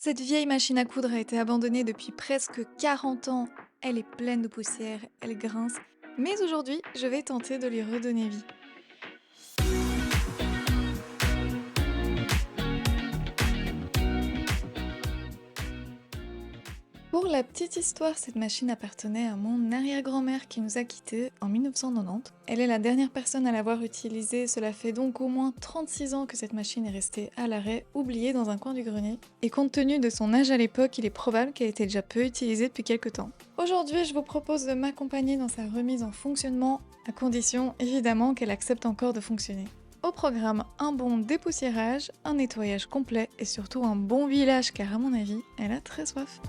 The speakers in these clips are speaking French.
Cette vieille machine à coudre a été abandonnée depuis presque 40 ans. Elle est pleine de poussière, elle grince. Mais aujourd'hui, je vais tenter de lui redonner vie. Pour la petite histoire, cette machine appartenait à mon arrière-grand-mère qui nous a quittés en 1990. Elle est la dernière personne à l'avoir utilisée, cela fait donc au moins 36 ans que cette machine est restée à l'arrêt, oubliée dans un coin du grenier. Et compte tenu de son âge à l'époque, il est probable qu'elle ait été déjà peu utilisée depuis quelques temps. Aujourd'hui, je vous propose de m'accompagner dans sa remise en fonctionnement, à condition évidemment qu'elle accepte encore de fonctionner. Au programme, un bon dépoussiérage, un nettoyage complet et surtout un bon village car à mon avis, elle a très soif.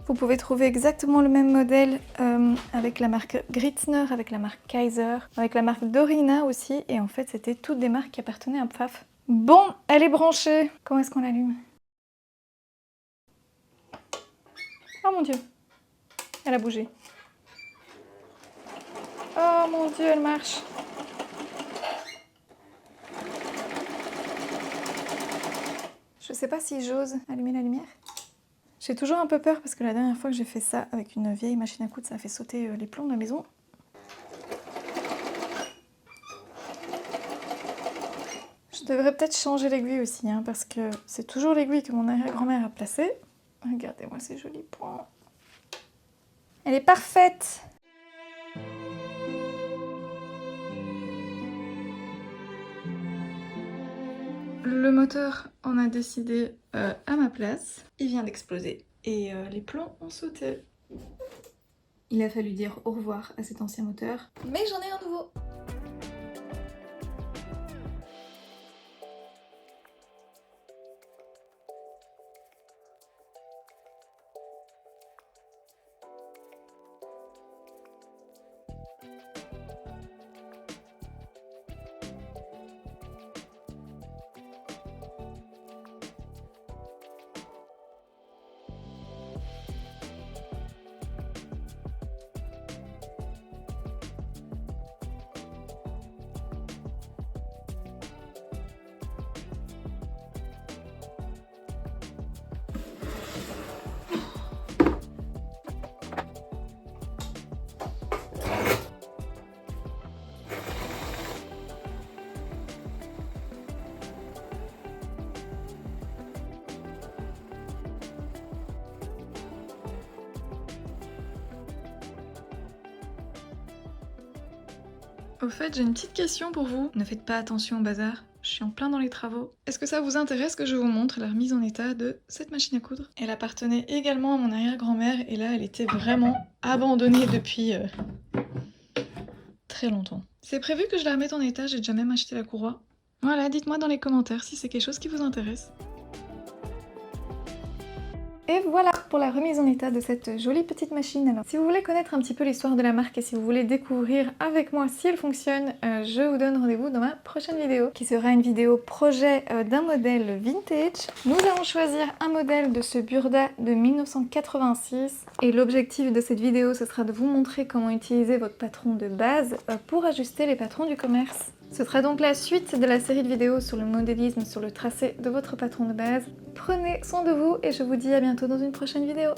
Vous pouvez trouver exactement le même modèle avec la marque Gritzner, avec la marque Kaiser, avec la marque Dorina aussi. Et en fait, c'était toutes des marques qui appartenaient à Pfaff. Bon, elle est branchée. Comment est-ce qu'on l'allume? Oh mon Dieu, elle a bougé. Oh mon Dieu, elle marche. Je sais pas si j'ose allumer la lumière. J'ai toujours un peu peur parce que la dernière fois que j'ai fait ça avec une vieille machine à coudre, ça a fait sauter les plombs de la maison. Je devrais peut-être changer l'aiguille aussi, hein, parce que c'est toujours l'aiguille que mon arrière-grand-mère a placée. Regardez-moi ces jolis points. Elle est parfaite! Le moteur en a décidé à ma place. Il vient d'exploser et les plombs ont sauté. Il a fallu dire au revoir à cet ancien moteur. Mais j'en ai un nouveau! Au fait, j'ai une petite question pour vous. Ne faites pas attention au bazar. Je suis en plein dans les travaux. Est-ce que ça vous intéresse que je vous montre la remise en état de cette machine à coudre? Elle appartenait également à mon arrière-grand-mère et là, elle était vraiment abandonnée depuis très longtemps. C'est prévu que je la remette en état, j'ai déjà même acheté la courroie. Voilà, dites-moi dans les commentaires si c'est quelque chose qui vous intéresse. Et voilà pour la remise en état de cette jolie petite machine. Alors, si vous voulez connaître un petit peu l'histoire de la marque et si vous voulez découvrir avec moi si elle fonctionne, je vous donne rendez-vous dans ma prochaine vidéo, qui sera une vidéo projet d'un modèle vintage. Nous allons choisir un modèle de ce Burda de 1986 et l'objectif de cette vidéo, ce sera de vous montrer comment utiliser votre patron de base pour ajuster les patrons du commerce. Ce sera donc la suite de la série de vidéos sur le modélisme, sur le tracé de votre patron de base. Prenez soin de vous et je vous dis à bientôt dans une prochaine vidéo.